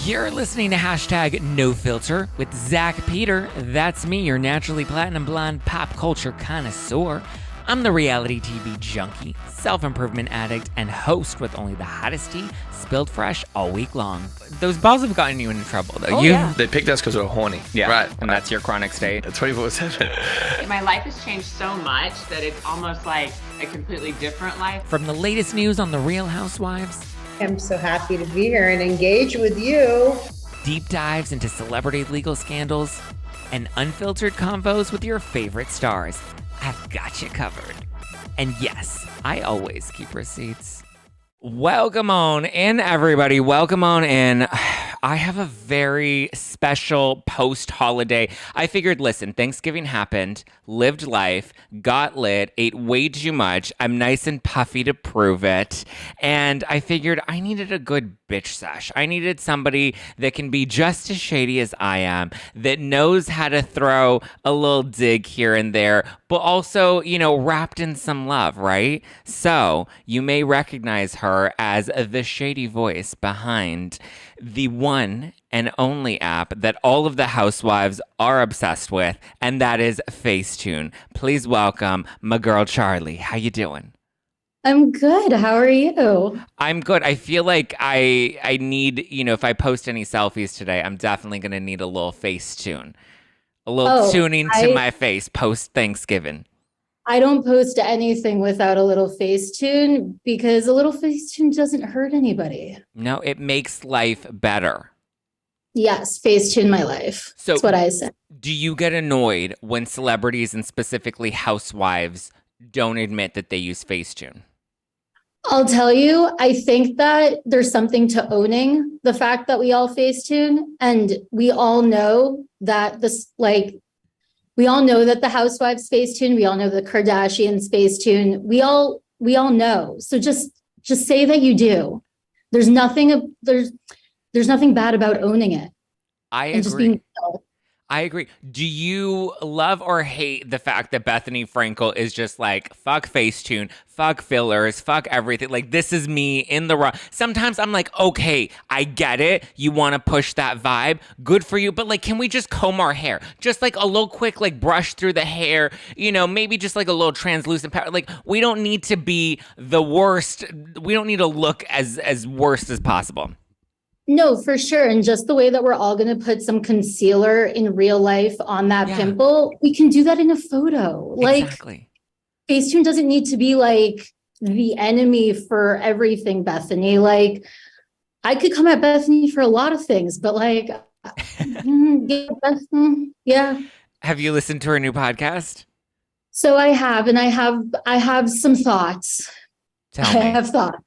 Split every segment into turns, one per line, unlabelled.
You're listening to hashtag No Filter with Zack Peter. That's me, your naturally platinum blonde pop culture connoisseur. I'm the reality TV junkie, self-improvement addict, and host with only the hottest tea spilled fresh all week long. Those balls have gotten you into trouble, though.
Yeah. They picked us because we're horny.
Yeah,
right.
And that's your chronic state.
24/7.
My life has changed so much that it's almost like a completely different life.
From the latest news on the Real Housewives,
I'm so happy to be here and engage with you.
deep dives into celebrity legal scandals, and unfiltered convos with your favorite stars, I've got you covered. And yes, I always keep receipts. Welcome on in, everybody. Welcome on in. I have a very special post-holiday. I figured, listen, Thanksgiving happened, lived life, got lit, ate way too much. I'm nice and puffy to prove it. And I figured I needed a good bitch sesh. I needed somebody that can be just as shady as I am, that knows how to throw a little dig here and there, but also, wrapped in some love, right? So you may recognize her as the shady voice behind the one and only app that all of the housewives are obsessed with, and that is FaceTune. Please welcome my girl Charlie. How you doing?
I'm good. How are you?
I'm good. I feel like I need, if I post any selfies today, I'm definitely going to need a little FaceTune. A little tuning to my face post Thanksgiving.
I don't post anything without a little FaceTune because a little FaceTune doesn't hurt anybody.
No, it makes life better.
Yes, FaceTune my life.
So
that's what I said.
Do you get annoyed when celebrities and specifically housewives don't admit that they use FaceTune?
I'll tell you, I think that there's something to owning the fact that we all FaceTune, and we all know that we all know that the housewives FaceTune, we all know the Kardashians FaceTune. We all know. So just say that you do. There's nothing bad about owning it.
I
and
agree.
Just being
I agree. Do you love or hate the fact that Bethenny Frankel is just like, fuck Facetune, fuck fillers, fuck everything? Like, this is me in the raw. Sometimes I'm like, okay, I get it. You want to push that vibe. Good for you. But like, can we just comb our hair? Just like a little quick, like brush through the hair, maybe just like a little translucent powder. Like, we don't need to be the worst. We don't need to look as worst as possible.
No, for sure. And just the way that we're all going to put some concealer in real life on that pimple, we can do that in a photo.
Exactly.
Facetune doesn't need to be like the enemy for everything, Bethenny. Like, I could come at Bethenny for a lot of things, but yeah.
Have you listened to her new podcast?
So I have, and I have some thoughts.
Tell me.
I have thoughts.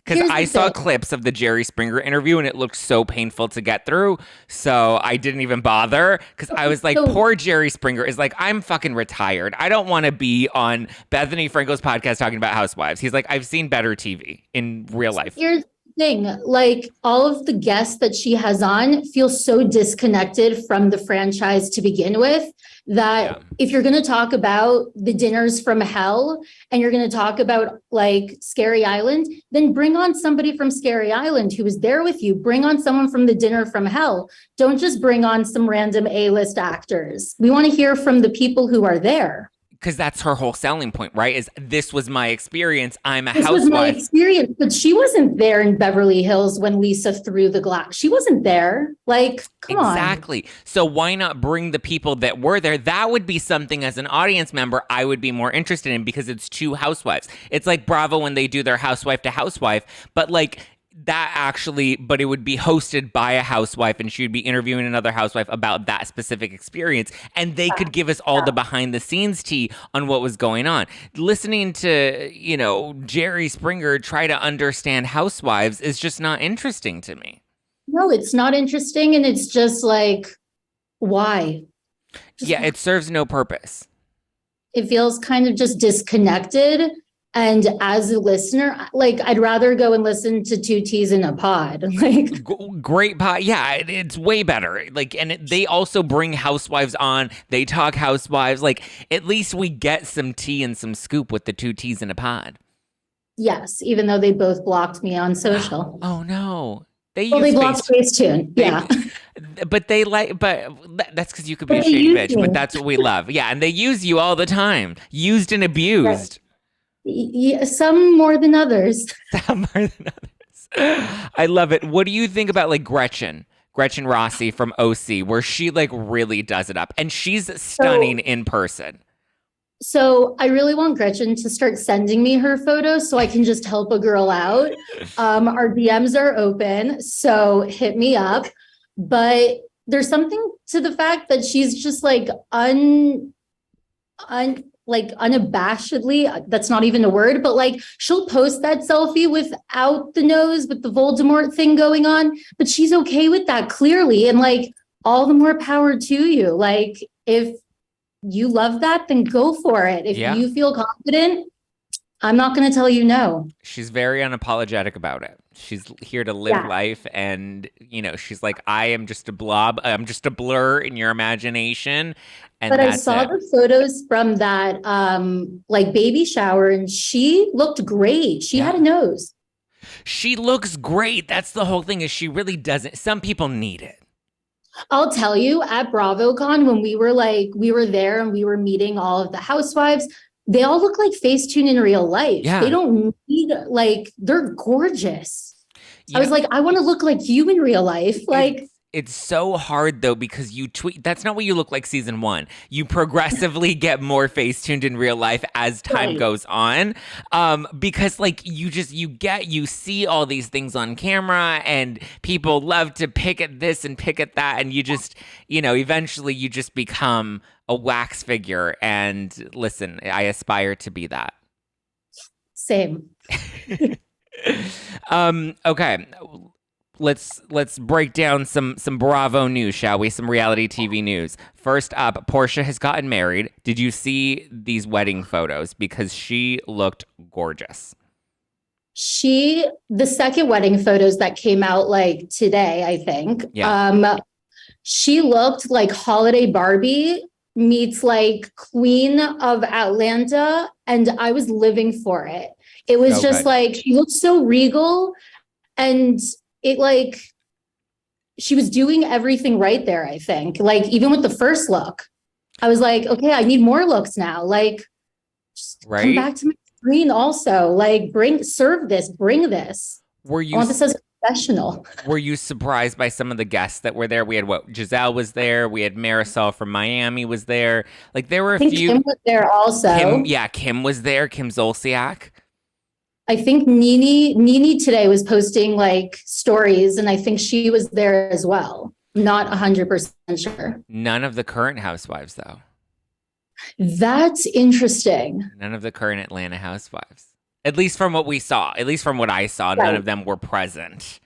Because I saw clips of the Jerry Springer interview and it looked so painful to get through. So I didn't even bother because I was like, poor Jerry Springer is like, I'm fucking retired. I don't want to be on Bethenny Frankel's podcast talking about housewives. He's like, I've seen better TV in real life.
Here's the thing. Like, all of the guests that she has on feel so disconnected from the franchise to begin with that if you're going to talk about the dinners from hell and you're going to talk about like Scary Island, then bring on somebody from Scary Island who was there with you. Bring on someone from the dinner from hell. Don't just bring on some random A-list actors. We want to hear from the people who are there.
Because that's her whole selling point, right? Is this was my experience. I'm a housewife.
This was my experience, but she wasn't there in Beverly Hills when Lisa threw the glass. She wasn't there. Like, come on.
Exactly. So why not bring the people that were there? That would be something as an audience member I would be more interested in because it's two housewives. It's like Bravo when they do their housewife to housewife, but like but it would be hosted by a housewife and she would be interviewing another housewife about that specific experience. And they could give us all the behind the scenes tea on what was going on. Listening to, Jerry Springer try to understand housewives is just not interesting to me.
No, it's not interesting. And it's just like, why?
It serves no purpose.
It feels kind of just disconnected. And as a listener, like, I'd rather go and listen to Two Teas in a Pod. Like,
great pod. Yeah, it's way better. Like, and they also bring housewives on. They talk housewives. Like, at least we get some tea and some scoop with the Two Teas in a Pod.
Yes, even though they both blocked me on social.
Oh, no. They
Well, they
use
blocked FaceTune. Yeah.
but that's because you could be
But
a
they
shady
use
bitch,
me.
but that's what we love. Yeah, and they use you all the time. Used and abused.
Yeah, some more than others.
Some more than others. I love it. What do you think about like Gretchen Rossi from OC, where she like really does it up, and she's stunning in person.
So I really want Gretchen to start sending me her photos so I can just help a girl out. Our DMs are open, so hit me up. But there's something to the fact that she's just like like unabashedly, that's not even a word, but like she'll post that selfie without the nose, with the Voldemort thing going on, but she's okay with that clearly. And like, all the more power to you. Like, if you love that, then go for it. If you feel confident, I'm not going to tell you no.
She's very unapologetic about it. She's here to live life. And, you know, she's like, I am just a blob. I'm just a blur in your imagination. And
but I saw the photos from that like baby shower, and she looked great. She had a nose.
She looks great. That's the whole thing, is she really doesn't. Some people need it.
I'll tell you, at BravoCon, when we were there and we were meeting all of the housewives, they all look like FaceTune in real life. Yeah. They don't need, like, they're gorgeous. I was like, I want to look like you in real life. Like,
it's so hard though, because you tweet. That's not what you look like season 1. You progressively get more face-tuned in real life as time goes on. Because like you see all these things on camera, and people love to pick at this and pick at that, and you just, you know, eventually you just become a wax figure. And listen, I aspire to be that.
Same.
Okay. Let's break down some Bravo news, shall we? Some reality TV news. First up, Portia has gotten married. Did you see these wedding photos? Because she looked gorgeous.
The second wedding photos that came out like today, I think. Yeah. She looked like Holiday Barbie meets like Queen of Atlanta, and I was living for it. It was just like, she looked so regal, and it like, she was doing everything right there, I think. Like, even with the first look, I was like, okay, I need more looks now. Like, just come back to my screen also. Like, bring this. I want this as professional.
Were you surprised by some of the guests that were there? We had Giselle was there. We had Marisol from Miami was there. Like, there were a few.
Kim was there also.
Kim was there. Kim Zolciak.
I think Nene today was posting like stories, and I think she was there as well. Not 100% sure.
None of the current housewives, though.
That's interesting.
None of the current Atlanta housewives. At least from what we saw. At least from what I saw, none of them were present.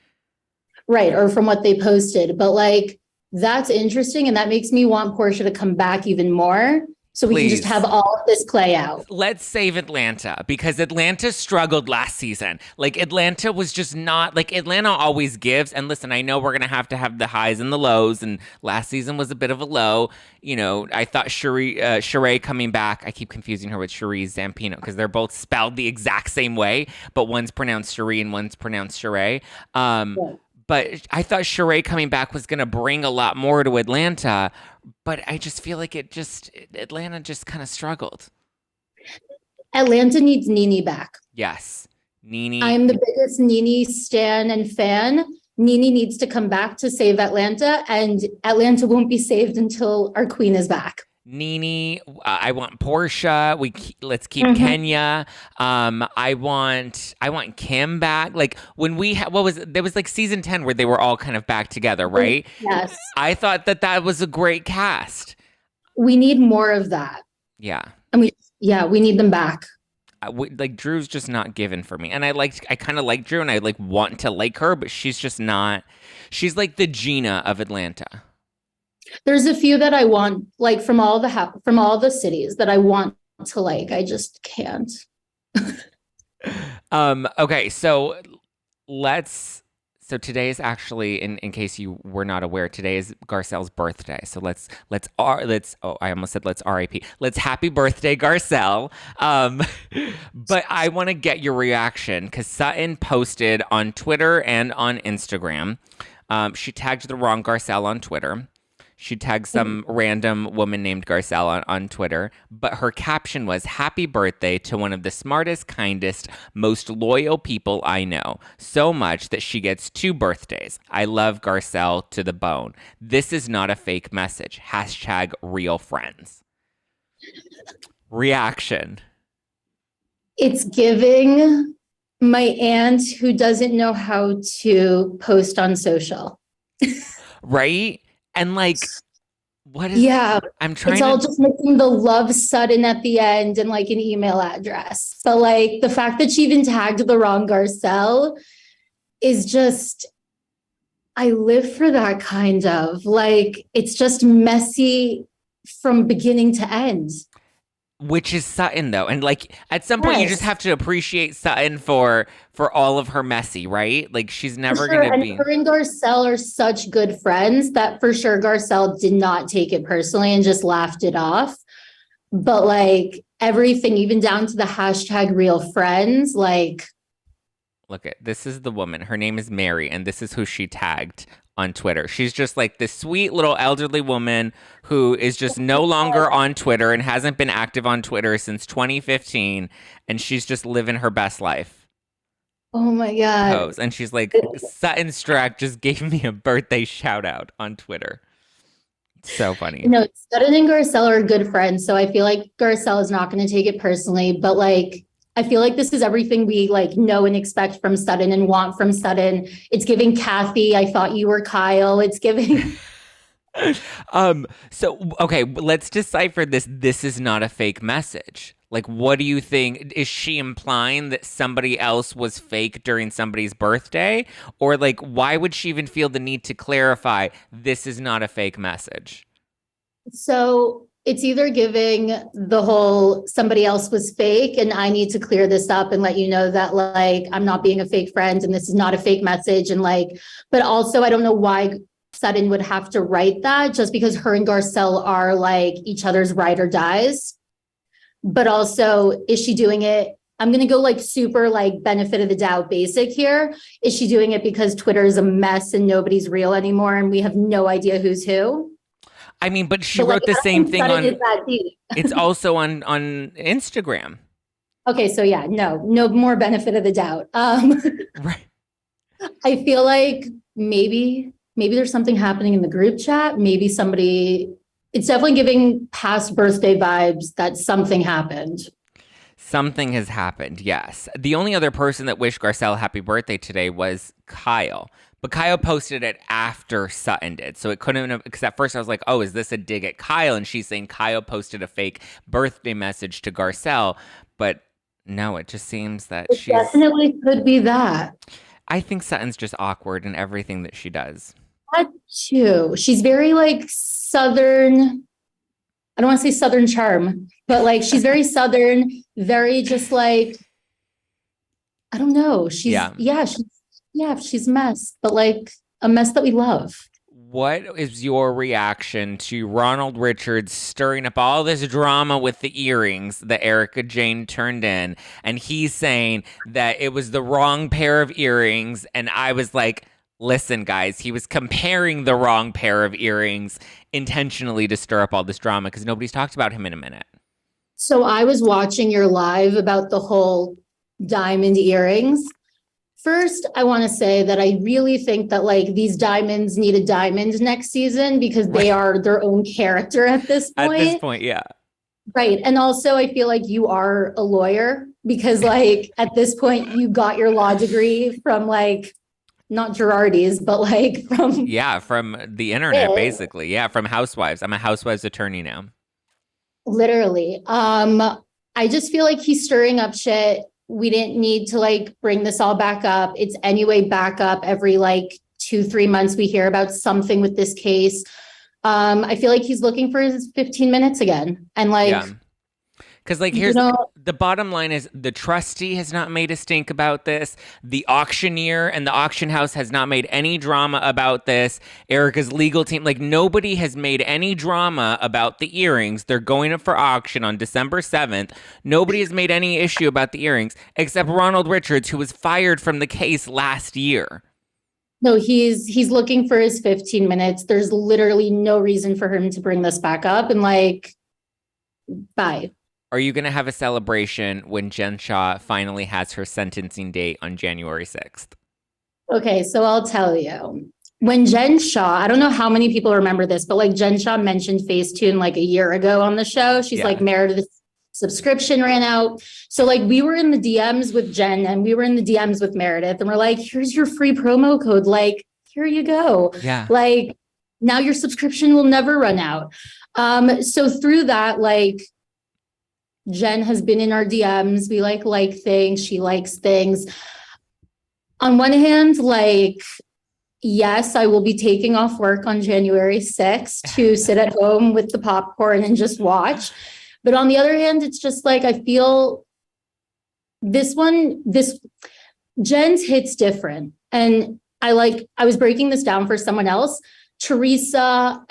Right, or from what they posted. But like, that's interesting, and that makes me want Portia to come back even more. So we can just have all of this play out.
Let's save Atlanta, because Atlanta struggled last season. Like, Atlanta was just not, like, Atlanta always gives. And listen, I know we're going to have the highs and the lows. And last season was a bit of a low. You know, I thought Sheree coming back, I keep confusing her with Sheree Zampino, because they're both spelled the exact same way, but one's pronounced Sheree and one's pronounced Sheree. But I thought Sheree coming back was going to bring a lot more to Atlanta. But I just feel like Atlanta just kind of struggled.
Atlanta needs Nene back.
Yes. Nene.
I'm the biggest Nene stan and fan. Nene needs to come back to save Atlanta, and Atlanta won't be saved until our queen is back.
Nene, I want Portia. Let's keep Kenya. I want Kim back. Like, when there was like season 10 where they were all kind of back together, right?
Yes.
I thought that was a great cast.
We need more of that.
Yeah.
And we need them back.
Like, Drew's just not given for me. And I kind of like Drew, and I like want to like her, but she's just not. She's like the Gina of Atlanta.
There's a few that I want, like, from all the cities that I want to like. I just can't.
Okay, so let's So today is actually, in case you were not aware, today is Garcelle's birthday. So let's I almost said let's RIP. Let's happy birthday, Garcelle. But I want to get your reaction because Sutton posted on Twitter and on Instagram. She tagged the wrong Garcelle on Twitter. She tagged some random woman named Garcelle on Twitter, but her caption was, "Happy birthday to one of the smartest, kindest, most loyal people I know. So much that she gets 2 birthdays. I love Garcelle to the bone. This is not a fake message. Hashtag real friends." Reaction.
It's giving my aunt who doesn't know how to post on social.
Right? And like, what is?
Yeah,
I'm trying.
It's all just missing the love Sutton at the end and like an email address. But like the fact that she even tagged the wrong Garcelle is just, I live for that kind of like, it's just messy from beginning to end.
Which is Sutton, though. And, like, at some point, you just have to appreciate Sutton for all of her messy, right? Like, she's never going to be...
And her and Garcelle are such good friends that for sure Garcelle did not take it personally and just laughed it off. But, like, everything, even down to the hashtag real friends, like...
Look, this is the woman. Her name is Mary, and this is who she tagged on Twitter. She's just like this sweet little elderly woman who is just no longer on Twitter and hasn't been active on Twitter since 2015, and she's just living her best life.
Oh my God.
And she's like, Sutton Strack just gave me a birthday shout out on Twitter. So funny.
No, Sutton and Garcelle are good friends, so I feel like Garcelle is not going to take it personally, but like I feel like this is everything we like know and expect from Sutton and want from Sutton. It's giving Kathy, I thought you were Kyle. It's giving.
So, okay, let's decipher this. This is not a fake message. Like, what do you think? Is she implying that somebody else was fake during somebody's birthday? Or like, why would she even feel the need to clarify this is not a fake message?
So it's either giving the whole somebody else was fake and I need to clear this up and let you know that like I'm not being a fake friend and this is not a fake message and like, but also I don't know why Sutton would have to write that just because her and Garcelle are like each other's ride or dies. But also, is she doing it? I'm going to go like super like benefit of the doubt basic here. Is she doing it because Twitter is a mess and nobody's real anymore and we have no idea who's who?
I mean, but she wrote the same thing on, it's also on Instagram.
Okay, so yeah, no more benefit of the doubt.
Right.
I feel like maybe there's something happening in the group chat. Maybe it's definitely giving past birthday vibes that something happened.
Something has happened, yes. The only other person that wished Garcelle happy birthday today was Kyle. But Kyle posted it after Sutton did. So it couldn't have, because at first I was like, oh, is this a dig at Kyle? And she's saying Kyle posted a fake birthday message to Garcelle. But no, it just seems that
It definitely could be that.
I think Sutton's just awkward in everything that she does.
That too. She's very like Southern, I don't want to say Southern charm, but like she's very Southern, very just like, I don't know. She's a mess, but like a mess that we love.
What is your reaction to Ronald Richards stirring up all this drama with the earrings that Erica Jane turned in? And he's saying that it was the wrong pair of earrings. And I was like, listen, guys, he was comparing the wrong pair of earrings intentionally to stir up all this drama because nobody's talked about him in a minute.
So I was watching your live about the whole diamond earrings. First, I want to say that I really think that like these diamonds need a diamond next season because they are their own character at this point.
At this point, yeah.
Right. And also I feel like you are a lawyer because like at this point you got your law degree from like, not Girardi's, but like from...
Yeah, from the internet, basically. Yeah, from Housewives. I'm a Housewives attorney now.
Literally. I just feel like he's stirring up shit. We didn't need to like bring this all back up. It's anyway back up every like 2-3 months we hear about something with this case. I feel like he's looking for his 15 minutes again. And like... Yeah.
Because, like, here's the bottom line is the trustee has not made a stink about this. The auctioneer and the auction house has not made any drama about this. Erica's legal team, like, nobody has made any drama about the earrings. They're going up for auction on December 7th. Nobody has made any issue about the earrings except Ronald Richards, who was fired from the case last year.
No, he's looking for his 15 minutes. There's literally no reason for him to bring this back up. And, like, bye.
Are you going to have a celebration when Jen Shah finally has her sentencing date on January 6th?
Okay, so I'll tell you. When Jen Shah, I don't know how many people remember this, but like Jen Shah mentioned FaceTune like a year ago on the show. She's like, Meredith's subscription ran out. So like we were in the DMs with Jen and we were in the DMs with Meredith and we're like, here's your free promo code. Like, here you go.
Yeah.
Like now your subscription will never run out. So through that, like, Jen has been in our DMs. We like things. She likes things. On one hand, like, yes, I will be taking off work on January 6th to sit at home with the popcorn and just watch. But on the other hand, it's just like, I feel this Jen's hits different. And I was breaking this down for someone else. Teresa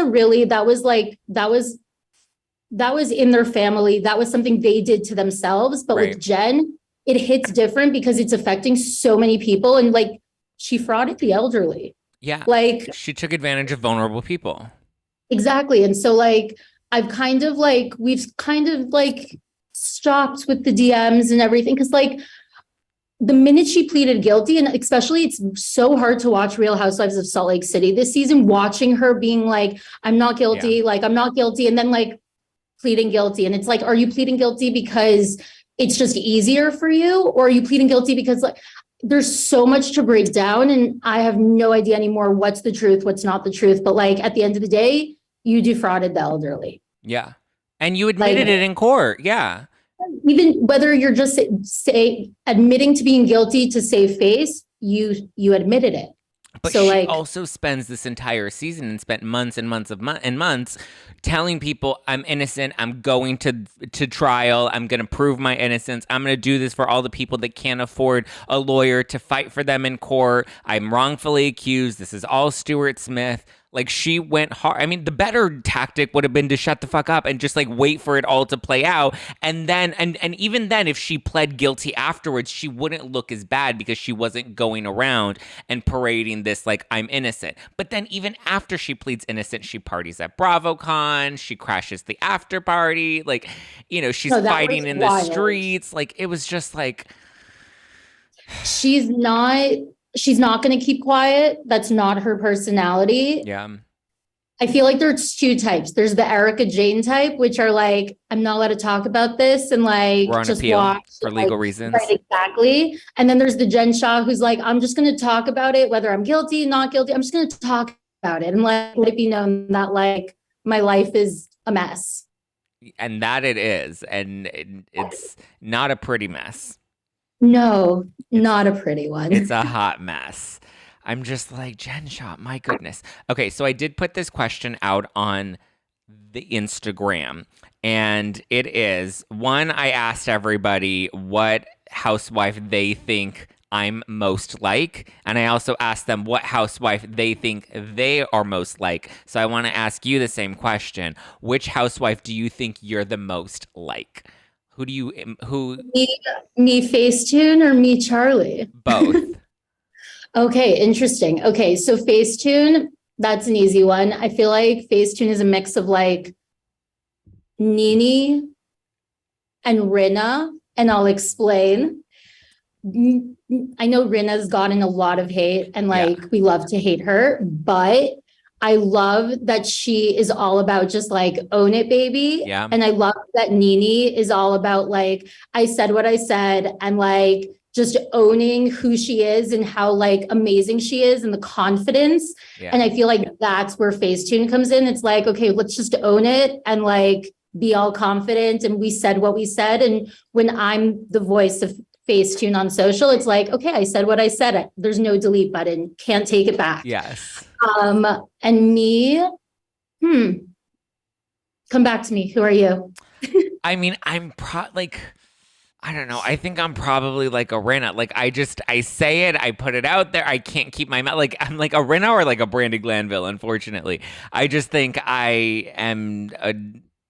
really, that was in their family. That was something they did to themselves. But with Jen, it hits different because it's affecting so many people. And like, she frauded the elderly.
Yeah.
Like,
she took advantage of vulnerable people.
Exactly. And so like, we've kind of like stopped with the DMs and everything. Cause like the minute she pleaded guilty, and especially it's so hard to watch Real Housewives of Salt Lake City this season, watching her being like, I'm not guilty. Like, I'm not guilty. And then like, pleading guilty. And it's like, are you pleading guilty because it's just easier for you? Or are you pleading guilty because like there's so much to break down and I have no idea anymore what's the truth, what's not the truth. But like at the end of the day, you defrauded the elderly.
Yeah. And you admitted it in court. Yeah.
Even whether you're just admitting to being guilty to save face, you admitted it.
But so she also spends this entire season and spent months and months and months telling people, I'm innocent. I'm going to trial. I'm going to prove my innocence. I'm going to do this for all the people that can't afford a lawyer to fight for them in court. I'm wrongfully accused. This is all Stuart Smith. Like, she went hard. I mean, the better tactic would have been to shut the fuck up and just like wait for it all to play out. And then, and even then, if she pled guilty afterwards, she wouldn't look as bad because she wasn't going around and parading this like, I'm innocent. But then even after she pleads innocent, she parties at BravoCon. She crashes the after party. Like, you know, she's fighting in the streets. Like, it was just like.
She's not going to keep quiet. That's not her personality.
Yeah.
I feel like there's two types. There's the Erica Jane type, which are like, I'm not allowed to talk about this and like
we're on
just
appeal
watch
for legal reasons.
Right, exactly. And then there's the Jen Shah who's like, I'm just going to talk about it, whether I'm guilty, not guilty. I'm just going to talk about it and like let it be known that like my life is a mess.
And that it is. And it's not a pretty mess.
No, not a pretty one.
It's a hot mess. I'm just like, Jen Shah, my goodness. Okay, so I did put this question out on the Instagram, and it is, one, I asked everybody what housewife they think I'm most like, and I also asked them what housewife they think they are most like. So I want to ask you the same question. Which housewife do you think you're the most like? Who
Me FaceTune or me Charlie?
Both.
Okay, interesting. Okay, so FaceTune, that's an easy one. I feel like FaceTune is a mix of like Nene and Rinna, and I'll explain. I know Rinna's gotten a lot of hate and like we love to hate her, but I love that she is all about just like own it, baby.
Yeah.
And I love that Nene is all about like, I said what I said and like just owning who she is and how like amazing she is and the confidence.
Yeah.
And I feel like that's where FaceTune comes in. It's like, okay, let's just own it and like be all confident. And we said what we said. And when I'm the voice of FaceTune on social, it's like, okay, I said what I said. There's no delete button. Can't take it back.
Yes.
And me, come back to me. Who are you?
I mean, I don't know. I think I'm probably like a Rinna. Like I say it, I put it out there. I can't keep my mouth. Like I'm like a Rinna or like a Brandy Glanville. Unfortunately, I just think I am.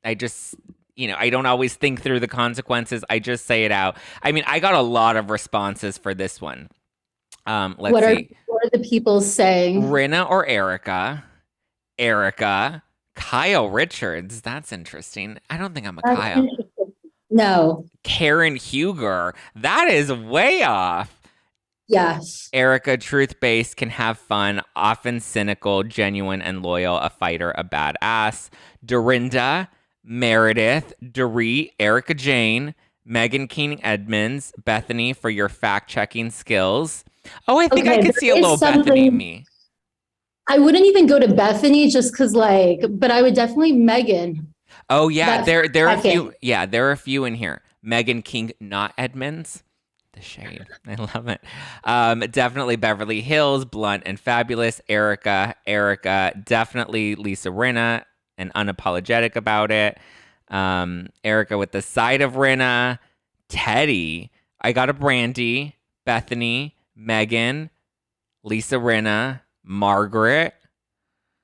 I just I don't always think through the consequences. I just say it out. I mean, I got a lot of responses for this one. Let's see.
What are the people saying?
Rinna or Erica? Erica. Kyle Richards. That's interesting. I don't think I'm a
That's
Kyle.
No.
Karen Huger. That is way off.
Yes.
Erica, truth-based, can have fun, often cynical, genuine, and loyal, a fighter, a badass. Dorinda, Meredith, Dorit, Erica Jane, Megan King Edmonds, Bethenny for your fact-checking skills. Oh, I think I could see a little Bethenny in me.
I wouldn't even go to Bethenny just because, but I would definitely Megan.
Oh yeah, there are a few. Yeah, there are a few in here. Megan King, not Edmonds. The shade, I love it. Definitely Beverly Hills, blunt and fabulous. Erica, definitely Lisa Rinna, and unapologetic about it. Erica with the side of Rinna. Teddy, I got a Brandy, Bethenny, Megan, Lisa Rinna, Margaret.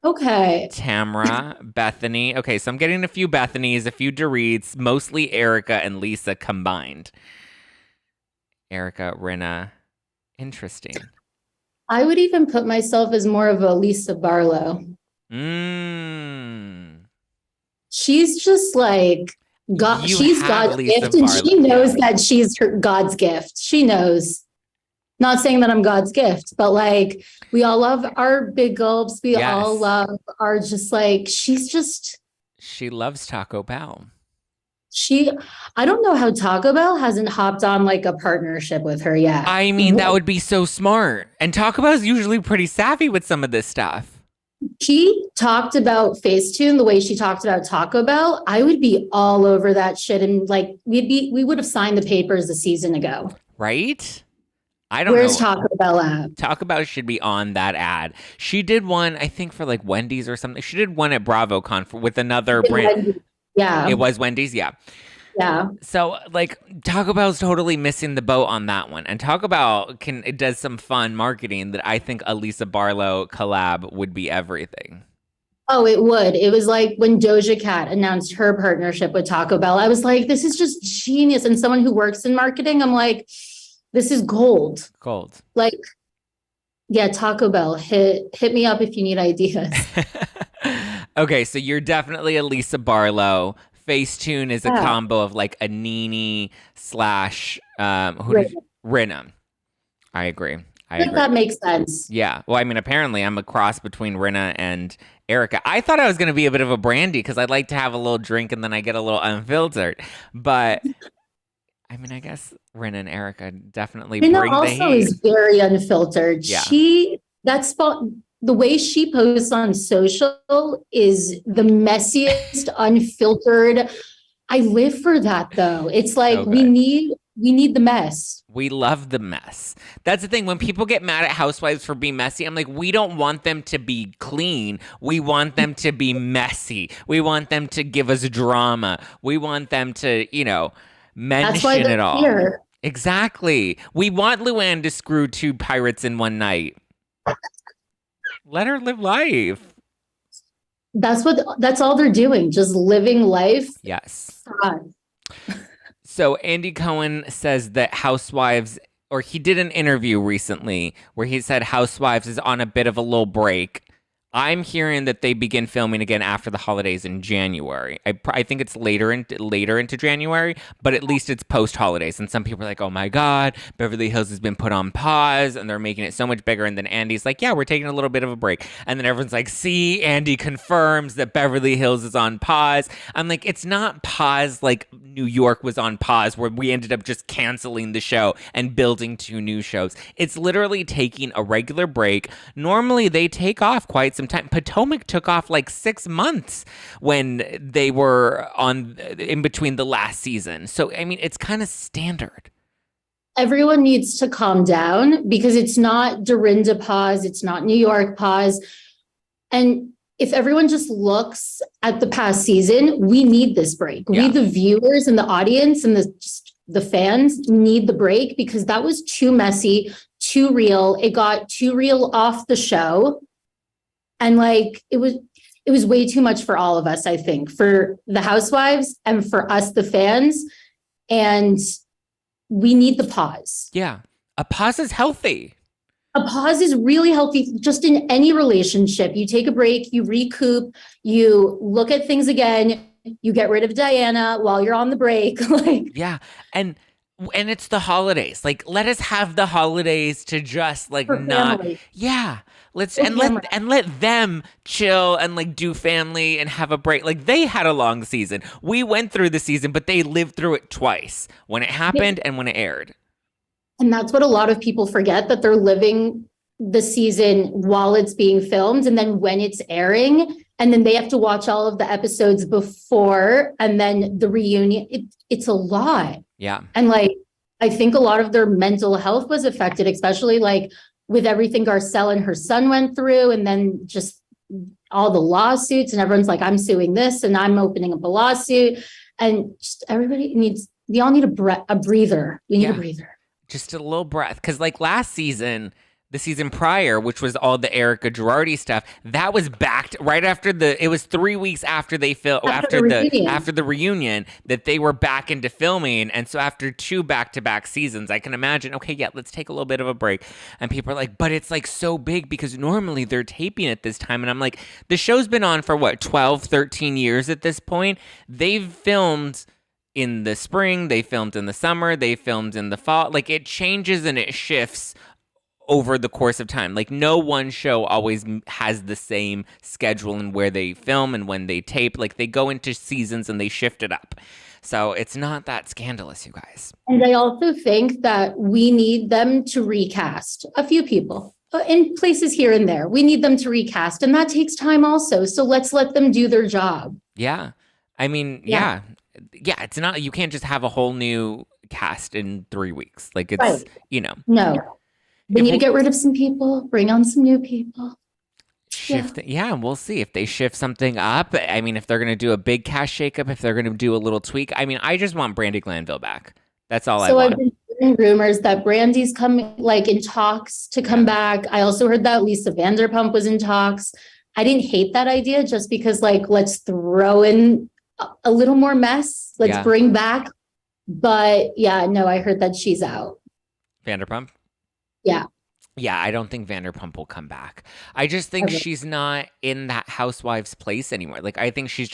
Okay.
Tamra, Bethenny. Okay, so I'm getting a few Bethenys, a few Dorits, mostly Erica and Lisa combined. Erica, Rinna. Interesting.
I would even put myself as more of a Lisa Barlow. She's just she's God's gift, and she knows that she's God's gift. She knows. Not saying that I'm God's gift, but we all love our big gulps. We all love our
she loves Taco Bell.
I don't know how Taco Bell hasn't hopped on a partnership with her yet.
I mean, that would be so smart. And Taco Bell is usually pretty savvy with some of this stuff.
She talked about FaceTune the way she talked about Taco Bell. I would be all over that shit. And we would have signed the papers a season ago.
Right? I don't
Where's
know.
Taco Bell at?
Taco Bell should be on that ad. She did one, I think, for Wendy's or something. She did one at BravoCon with another brand.
Yeah.
It was Wendy's, yeah.
Yeah.
So Taco Bell's totally missing the boat on that one. And Taco Bell it does some fun marketing that I think a Lisa Barlow collab would be everything.
Oh, it would. It was like when Doja Cat announced her partnership with Taco Bell. I was like, this is just genius. And someone who works in marketing, I'm like, this is gold.
Gold.
Yeah, Taco Bell, hit me up if you need ideas.
Okay, so you're definitely a Lisa Barlow. FaceTune is a combo of a Nene / Rinna. I agree. I agree.
That makes sense.
Yeah. Well, I mean, apparently I'm a cross between Rinna and Erica. I thought I was going to be a bit of a Brandy because I'd like to have a little drink and then I get a little unfiltered. But I mean, I guess Rinna and Erica definitely bring the heat.
Rinna also is very unfiltered.
Yeah.
The way she posts on social is the messiest, unfiltered. I live for that though. It's we need the mess.
We love the mess. That's the thing. When people get mad at Housewives for being messy, I'm like, we don't want them to be clean. We want them to be messy. We want them to give us drama. We want them to, mention it all.
Here.
Exactly. We want Luann to screw 2 pirates in one night. Let her live life.
That's all they're doing. Just living life.
Yes. So Andy Cohen says that Housewives, or he did an interview recently where he said Housewives is on a bit of a little break. I'm hearing that they begin filming again after the holidays in January. I think it's later into January, but at least it's post-holidays. And some people are like, oh my God, Beverly Hills has been put on pause and they're making it so much bigger. And then Andy's like, yeah, we're taking a little bit of a break. And then everyone's like, see, Andy confirms that Beverly Hills is on pause. I'm like, it's not pause like New York was on pause where we ended up just canceling the show and building 2 new shows. It's literally taking a regular break. Normally they take off quite some time. Potomac took off 6 months when they were in between the last season. So, I mean, it's kind of standard.
Everyone needs to calm down because it's not Dorinda pause. It's not New York pause. And if everyone just looks at the past season, we need this break.
Yeah.
We, the viewers and the audience and the fans need the break because that was too messy, too real. It got too real off the show. And like, it was way too much for all of us, I think, for the Housewives and for us, the fans. And we need the pause.
Yeah. A pause is healthy.
A pause is really healthy just in any relationship. You take a break, you recoup, you look at things again, you get rid of Diana while you're on the break.
Yeah. And it's the holidays. Like, let us have the holidays to just like not
family.
Yeah. Let them chill and like do family and have a break. Like, they had a long season. We went through the season, but they lived through it twice, when it happened and when it aired.
And that's what a lot of people forget, that they're living the season while it's being filmed and then when it's airing, and then they have to watch all of the episodes before and then the reunion. It's a lot.
Yeah.
And like, I think a lot of their mental health was affected, especially like with everything Garcelle and her son went through, and then just all the lawsuits, and everyone's like, I'm suing this and I'm opening up a lawsuit, and just they all need a breather. We need a breather.
Just a little breath. Because like last season, the season prior, which was all the Erica Girardi stuff, that was backed right after it was 3 weeks after they filmed, after the reunion, that they were back into filming. And so after 2 back-to-back seasons, I can imagine, okay, yeah, let's take a little bit of a break. And people are like, but it's like so big because normally they're taping at this time. And I'm like, the show's been on for what, 12, 13 years at this point? They've filmed in the spring, they filmed in the summer, they filmed in the fall. Like, it changes and it shifts over the course of time. Like, no one show always has the same schedule and where they film and when they tape. Like, they go into seasons and they shift it up. So it's not that scandalous, you guys.
And I also think that we need them to recast a few people in places here and there. We need them to recast, and that takes time also. So let's let them do their job.
Yeah. I mean, yeah. Yeah, it's not, you can't just have a whole new cast in 3 weeks. Like, it's,
right.
No.
We need to get rid of some people, bring on some new people.
We'll see if they shift something up. I mean, if they're going to do a big cast shakeup, if they're going to do a little tweak. I mean, I just want Brandi Glanville back. That's all I want.
So I've been hearing rumors that Brandy's coming, like, in talks to come back. I also heard that Lisa Vanderpump was in talks. I didn't hate that idea just because, like, let's throw in a little more mess. Let's bring back. But yeah, no, I heard that she's out.
Vanderpump?
Yeah.
Yeah, I don't think Vanderpump will come back. I just think she's not in that Housewives place anymore. Like, I think she's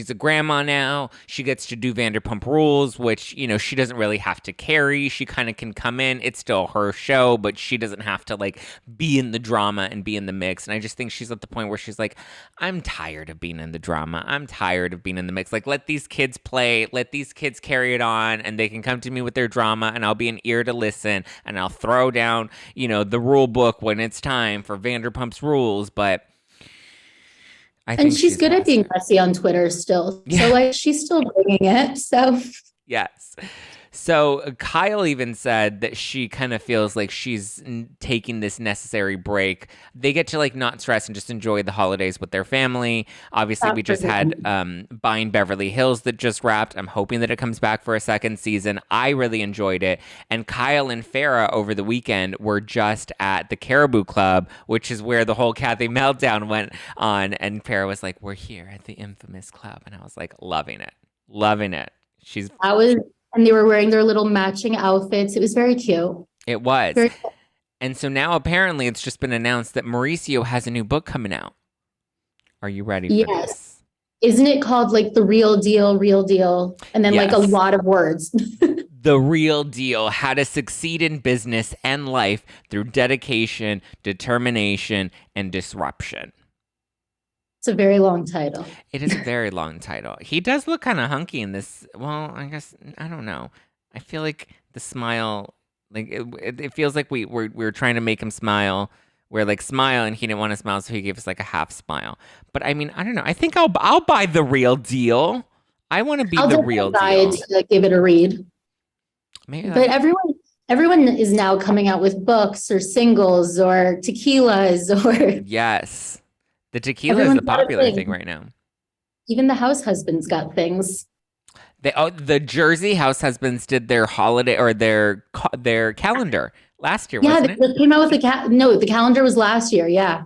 a grandma now. She gets to do Vanderpump Rules, which, she doesn't really have to carry. She kind of can come in. It's still her show, but she doesn't have to, like, be in the drama and be in the mix. And I just think she's at the point where she's like, I'm tired of being in the drama. I'm tired of being in the mix. Like, let these kids play. Let these kids carry it on, and they can come to me with their drama, and I'll be an ear to listen, and I'll throw down, the rule book when it's time for Vanderpump's rules. But I think
she's good at being messy on Twitter still. So like, she's still bringing it. So
yes. So Kyle even said that she kind of feels like she's taking this necessary break. They get to like not stress and just enjoy the holidays with their family. Obviously, we just had Buying Beverly Hills that just wrapped. I'm hoping that it comes back for a second season. I really enjoyed it. And Kyle and Farrah over the weekend were just at the Caribou Club, which is where the whole Kathy meltdown went on. And Farrah was like, we're here at the infamous club. And I was like, loving it. Loving it. And
they were wearing their little matching outfits. It was very cute.
It was. And so now apparently it's just been announced that Mauricio has a new book coming out. Are you ready for this?
Isn't it called like The Real Deal? And then like a lot of words.
The Real Deal, How to Succeed in Business and Life Through Dedication, Determination, and Disruption.
It's a very long title.
It is a very long title. He does look kind of hunky in this. Well, I guess, I don't know. I feel like the smile, like it feels like we're trying to make him smile. We're like, smile, and he didn't want to smile, so he gave us like a half smile. But I mean, I don't know. I think I'll buy The Real Deal. I want to be the real deal.
I'll to give it a read. But everyone is now coming out with books or singles or tequilas or
yes. The tequila is
Everyone's
the
got a
popular
thing.
thing right now.
Even the house husbands got things.
The Jersey house husbands did their holiday or their calendar last year,
Yeah,
wasn't
they
it?
just came out with no, the calendar was last year. Yeah.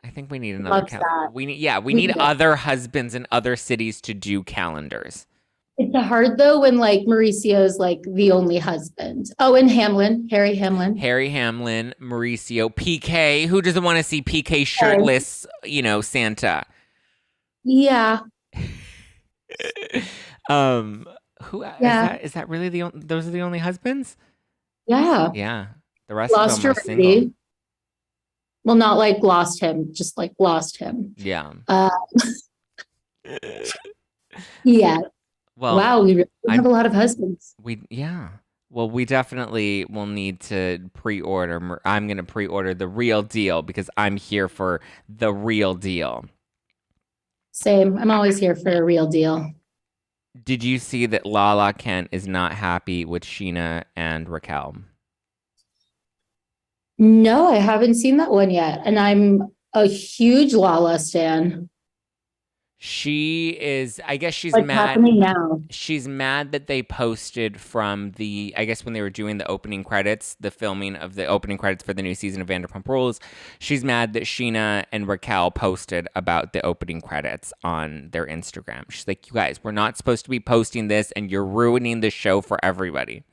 I think we need another
Loves
calendar.
that.
We
We
need
do.
other husbands in other cities to do calendars.
It's hard though when like Mauricio's like the only husband. Oh, and Harry Hamlin.
Harry Hamlin, Mauricio, PK. Who doesn't want to see PK shirtless, Santa?
Yeah.
Who is
Yeah.
that? Is that really those are the only husbands?
Yeah.
Yeah. The rest
Lost
of them
her
are single.
already. Well, not like lost him, just like lost him.
Yeah.
Yeah.
Well,
Wow, we really have a lot of husbands.
Well, we definitely will need to pre-order. I'm going to pre-order the real deal because I'm here for the real deal.
Same. I'm always here for a real deal.
Did you see that Lala Kent is not happy with Scheana and Raquel?
No, I haven't seen that one yet. And I'm a huge Lala stan.
She is, I guess she's
What's
mad.
happening now?
She's mad that they posted from I guess when they were doing the opening credits, the filming of the opening credits for the new season of Vanderpump Rules. She's mad that Scheana and Raquel posted about the opening credits on their Instagram. She's like, you guys, we're not supposed to be posting this and you're ruining the show for everybody.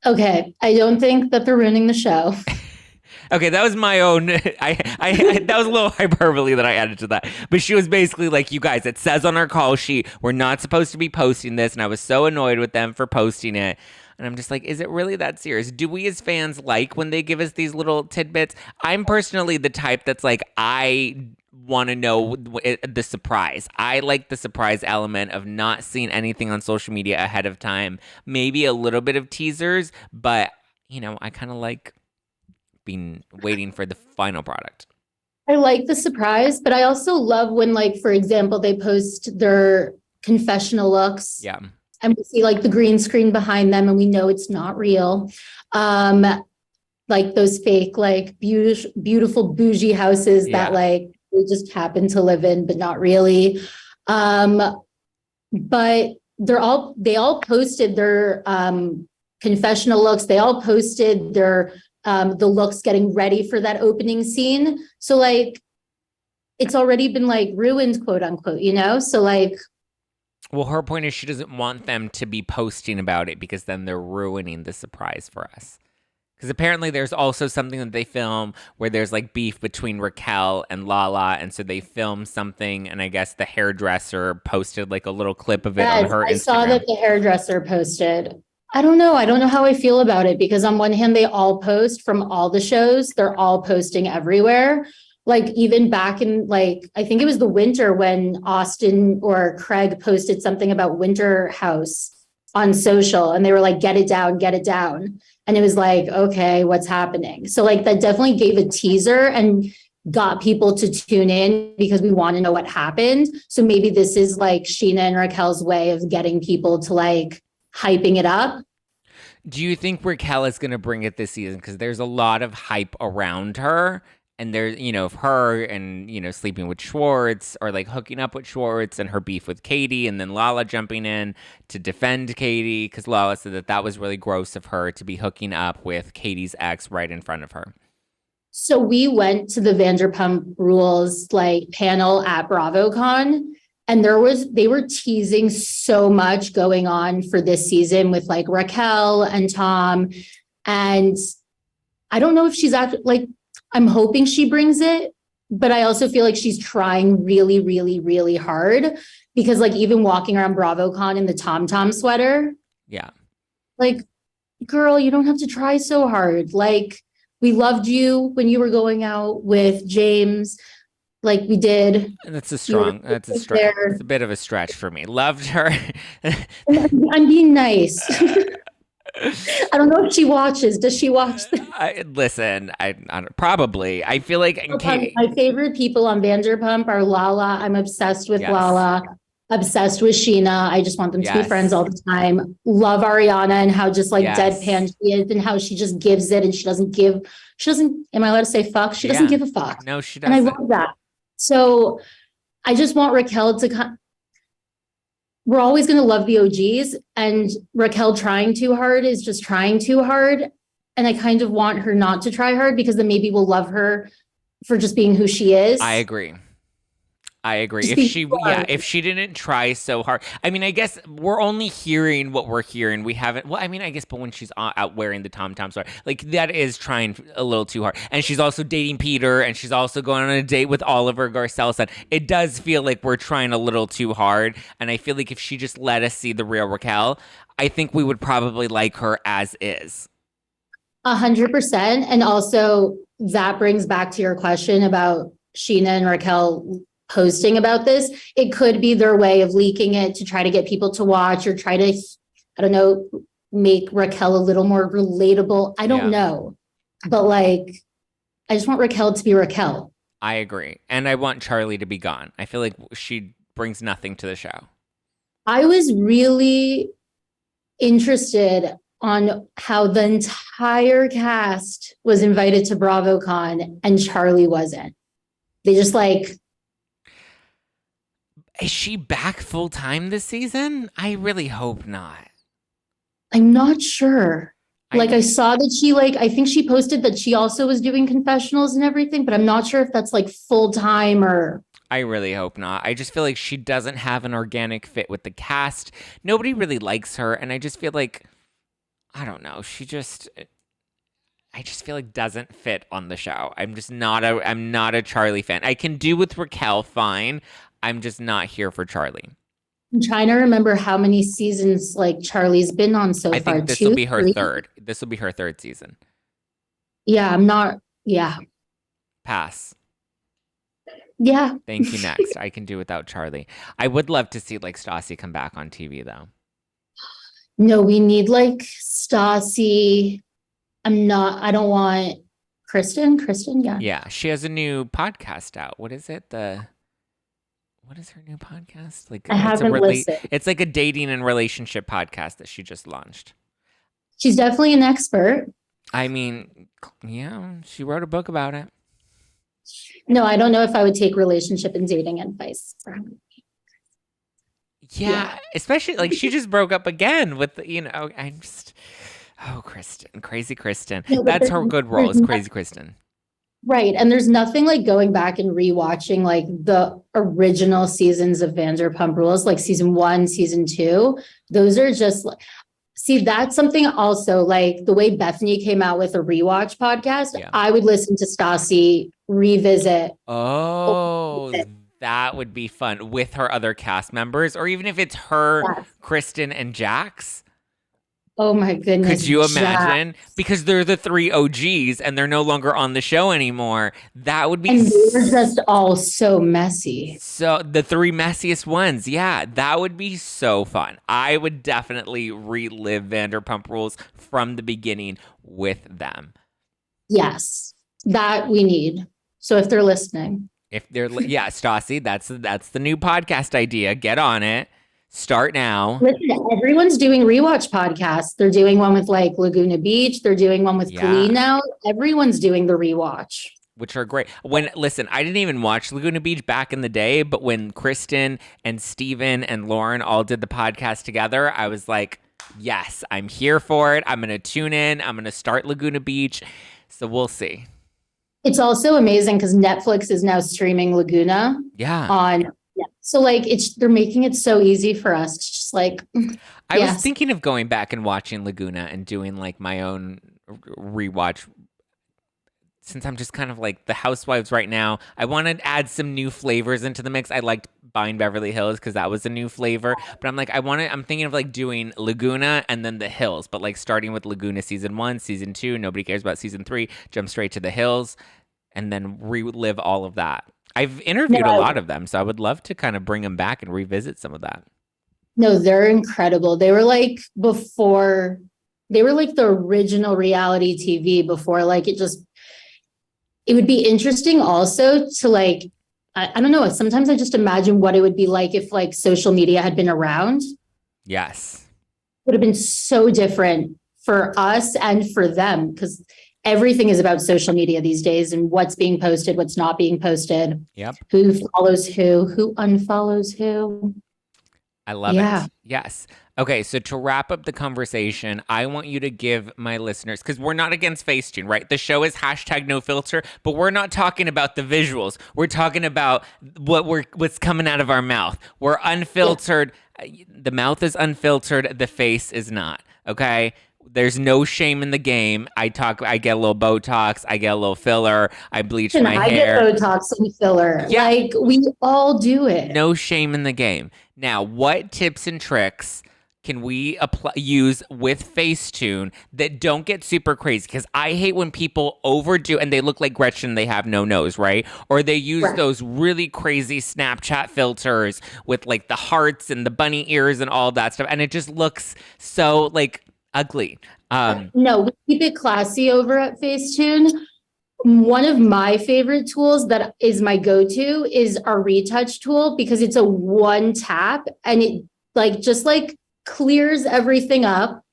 Okay, I don't think that they're ruining the show.
Okay, that was my own. I that was a little hyperbole that I added to that. But she was basically like, "You guys, it says on our call sheet we're not supposed to be posting this," and I was so annoyed with them for posting it. And I'm just like, is it really that serious? Do we as fans like when they give us these little tidbits? I'm personally the type that's like, I want to know the surprise. I like the surprise element of not seeing anything on social media ahead of time. Maybe a little bit of teasers, but I kind of like been waiting for the final product.
I like the surprise, but I also love when, like, for example, they post their confessional looks.
Yeah.
And we see like the green screen behind them and we know it's not real. Like those fake, like beautiful bougie houses that like they just happen to live in, but not really. But they all posted their confessional looks. They all posted their the looks getting ready for that opening scene. So like it's already been like ruined, quote unquote, So like,
well, her point is she doesn't want them to be posting about it because then they're ruining the surprise for us. Because apparently there's also something that they film where there's like beef between Raquel and Lala. And so they filmed something. And I guess the hairdresser posted like a little clip of it on her Instagram.
I saw that the hairdresser posted. I don't know how I feel about it because on one hand, they all post from all the shows. They're all posting everywhere. Like even back in like, I think it was the winter when Austin or Craig posted something about Winter House on social and they were like, get it down. And it was like, okay, what's happening? So like that definitely gave a teaser and got people to tune in because we want to know what happened. So maybe this is like Scheana and Raquel's way of getting people to like hyping it up.
Do you think Raquel is going to bring it this season? Because there's a lot of hype around her. And there's, her and, sleeping with Schwartz or like hooking up with Schwartz and her beef with Katie and then Lala jumping in to defend Katie because Lala said that was really gross of her to be hooking up with Katie's ex right in front of her.
So we went to the Vanderpump Rules like panel at BravoCon and they were teasing so much going on for this season with like Raquel and Tom. And I don't know if she's actually like, I'm hoping she brings it, but I also feel like she's trying really, really, really hard because like even walking around BravoCon in the Tom sweater.
Yeah.
Like, girl, you don't have to try so hard. Like we loved you when you were going out with James, like we did.
That's a stretch. It's a bit of a stretch for me. Loved her.
I'm being nice. I don't know if she watches. Does she watch?
Listen, I probably. I feel like
my favorite people on Vanderpump are Lala. I'm obsessed with Lala. obsessed with Scheana. I just want them to be friends all the time. Love Ariana and how just like deadpan she is and how she just gives it and she doesn't, am I allowed to say fuck? She doesn't give a fuck.
No, she doesn't.
And I love that. So I just want Raquel to we're always going to love the OGs, and Raquel trying too hard is just trying too hard. And I kind of want her not to try hard because then maybe we'll love her for just being who she is.
I agree. If she didn't try so hard, I mean, I guess we're only hearing what we're hearing. We haven't, well, I mean, I guess, but when she's out wearing the tom-toms, like that is trying a little too hard. And she's also dating Peter, and she's also going on a date with Oliver Garcelle's son. It does feel like we're trying a little too hard. And I feel like if she just let us see the real Raquel, I think we would probably like her as is.
100%. And also that brings back to your question about Scheana and Raquel posting about this. It could be their way of leaking it to try to get people to watch or try to, I don't know, make Raquel a little more relatable. I don't know. But like, I just want Raquel to be Raquel.
I agree. And I want Charlie to be gone. I feel like she brings nothing to the show.
I was really interested on how the entire cast was invited to BravoCon and Charlie wasn't. They just like...
Is she back full time this season? I really hope not.
I'm not sure. I saw that she I think she posted that she also was doing confessionals and everything, but I'm not sure if that's like full time or...
I really hope not. I just feel like she doesn't have an organic fit with the cast. Nobody really likes her. And I just feel like, I don't know. I just feel like doesn't fit on the show. I'm not a Charlie fan. I can do with Raquel fine. I'm just not here for Charlie.
I'm trying to remember how many seasons Charlie's been on so far.
I think this will be her third. This will be her third season.
Yeah, I'm not. Yeah.
Pass.
Yeah.
Thank you. Next. I can do without Charlie. I would love to see Stassi come back on TV though.
No, we need Stassi. I don't want Kristen. Yeah.
Yeah. She has a new podcast out. What is it? What is her new podcast?
I haven't listened.
It's like a dating and relationship podcast that she just launched.
She's definitely an expert.
I mean, yeah, she wrote a book about it.
No, I don't know if I would take relationship and dating advice from her.
Yeah, especially she just broke up again with, I'm just, Kristen, crazy Kristen. No, that's her good role is crazy Kristen.
Right. And there's nothing going back and rewatching the original seasons of Vanderpump Rules, season 1, season 2. Those are just see, that's something also the way Bethenny came out with a rewatch podcast. Yeah. I would listen to Stassi revisit.
Oh, that would be fun with her other cast members, or even if it's her, yes. Kristen and Jax.
Oh my goodness.
Could you imagine? Jax. Because they're the 3 OGs and they're no longer on the show anymore. That would be...
And they were just all so messy.
So the 3 messiest ones. Yeah, that would be so fun. I would definitely relive Vanderpump Rules from the beginning with them.
Yes, that we need. So if they're listening.
Yeah, Stassi, that's the new podcast idea. Get on it. Start now.
Listen, everyone's doing rewatch podcasts. They're doing one with Laguna Beach. They're doing one with Glee now. Everyone's doing the rewatch.
Which are great. Listen, I didn't even watch Laguna Beach back in the day, but when Kristen and Steven and Lauren all did the podcast together, I was like, yes, I'm here for it. I'm going to tune in. I'm going to start Laguna Beach. So we'll see.
It's also amazing because Netflix is now streaming Laguna.
Yeah.
Yeah. So they're making it so easy for us to just
I was thinking of going back and watching Laguna and doing my own rewatch, since I'm just kind of the Housewives right now. I want to add some new flavors into the mix. I liked Buying Beverly Hills because that was a new flavor, but I'm thinking of doing Laguna and then the Hills, but starting with Laguna season 1, season 2, nobody cares about season 3, jump straight to the Hills and then relive all of that. I've interviewed a lot of them, so I would love to kind of bring them back and revisit some of that.
No, they're incredible. They were before, they were the original reality TV before, it would be interesting also to I don't know. Sometimes I just imagine what it would be like if like social media had been around.
Yes.
It would have been so different for us and for them, because everything is about social media these days and what's being posted, what's not being posted.
Yep.
Who follows who unfollows who.
I love it. Yes. Okay, so to wrap up the conversation, I want you to give my listeners, because we're not against FaceTune, right? The show is #NoFilter, but we're not talking about the visuals. We're talking about what's coming out of our mouth. We're unfiltered. Yeah. The mouth is unfiltered. The face is not. Okay. There's no shame in the game. I get a little Botox. I get a little filler. I bleach my hair.
I get Botox and filler. Yeah. Like, we all do it.
No shame in the game. Now, what tips and tricks can we use with FaceTune that don't get super crazy? Because I hate when people overdo and they look like Gretchen, they have no nose, right? Or they use those really crazy Snapchat filters with like the hearts and the bunny ears and all that stuff. And it just looks so like ugly.
No, we keep it classy over at FaceTune. One of my favorite tools that is my go-to is our retouch tool, because it's a one tap and it just clears everything up.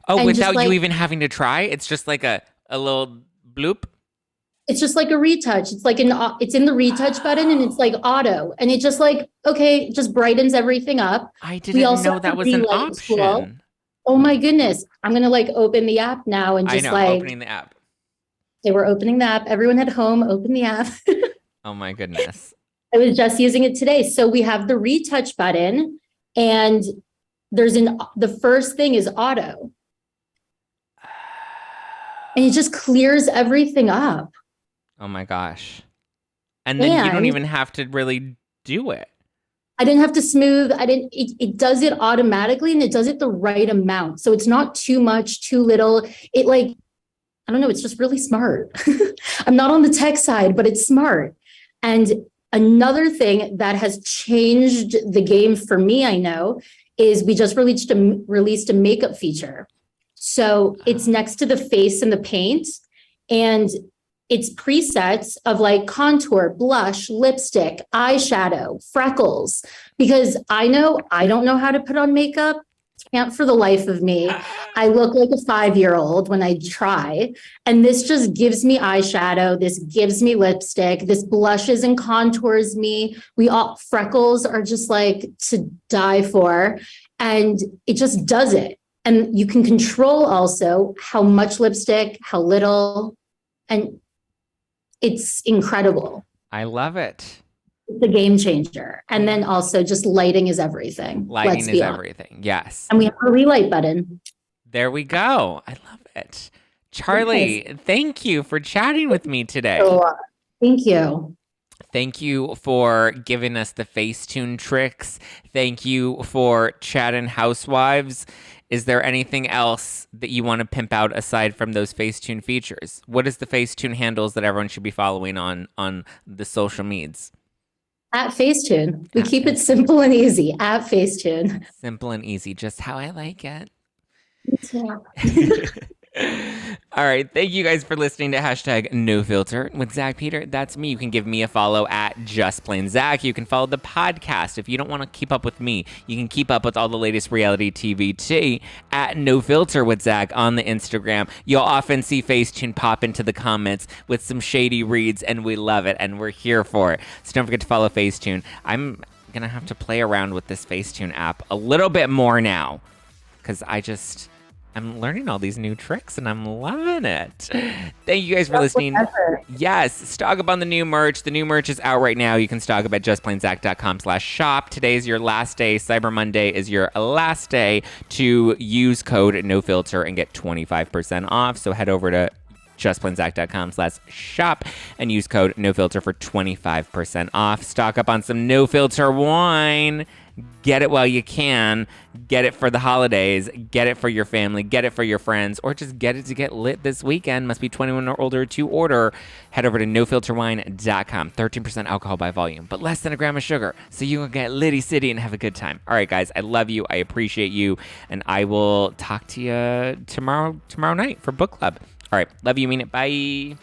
Oh, without you even having to try? It's just like a little bloop?
It's just like a retouch. It's like it's in the retouch button and it's like auto. And it just just brightens everything up.
I didn't know that was an option.
Tool. Oh my goodness. I'm going to open the app now and just
opening the app.
They were opening the app. Everyone at home, open the app.
Oh my goodness.
I was just using it today. So we have the retouch button and the first thing is auto. And it just clears everything up.
Oh my gosh. And then you don't even have to really do it.
I didn't have to smooth. It does it automatically and it does it the right amount. So it's not too much, too little. I don't know. It's just really smart. I'm not on the tech side, but it's smart. And another thing that has changed the game for me, I know, is we just released a makeup feature. So it's next to the face and the paint, and it's presets of contour, blush, lipstick, eyeshadow, freckles, because I don't know how to put on makeup. Can't for the life of me. I look like a 5-year-old when I try. And this just gives me eyeshadow. This gives me lipstick. This blushes and contours me. Freckles are just to die for. And it just does it. And you can control also how much lipstick, how little. And it's incredible.
I love it.
It's a game changer. And then also just lighting is everything.
Lighting is everything. Yes.
And we have a relight button.
There we go. I love it. Charlie, thank you for chatting with me today.
Thank you.
Thank you for giving us the FaceTune tricks. Thank you for chatting Housewives. Is there anything else that you want to pimp out aside from those FaceTune features? What is the FaceTune handles that everyone should be following on the social medias?
At FaceTune. We keep it simple and easy. At FaceTune.
Simple and easy. Just how I like it.
Yeah.
All right. Thank you guys for listening to #NoFilter with Zack Peter. That's me. You can give me a follow at JustPlainZack. You can follow the podcast. If you don't want to keep up with me, you can keep up with all the latest reality TV tea at NoFilter with Zack on the Instagram. You'll often see FaceTune pop into the comments with some shady reads, and we love it, and we're here for it. So don't forget to follow FaceTune. I'm going to have to play around with this FaceTune app a little bit more now, because I'm learning all these new tricks and I'm loving it. Thank you guys for listening. Yes, stock up on the new merch. The new merch is out right now. You can stock up at justplainzack.com/shop. Today is your last day. Cyber Monday is your last day to use code NoFilter and get 25% off. So head over to justplainzack.com/shop and use code NoFilter for 25% off. Stock up on some No Filter wine. Get it while you can. Get it for the holidays. Get it for your family. Get it for your friends. Or just get it to get lit this weekend. Must be 21 or older to order. Head over to nofilterwine.com. 13% alcohol by volume, but less than a gram of sugar. So you can get litty city and have a good time. All right, guys. I love you. I appreciate you. And I will talk to you tomorrow night for book club. All right. Love you. Mean it. Bye.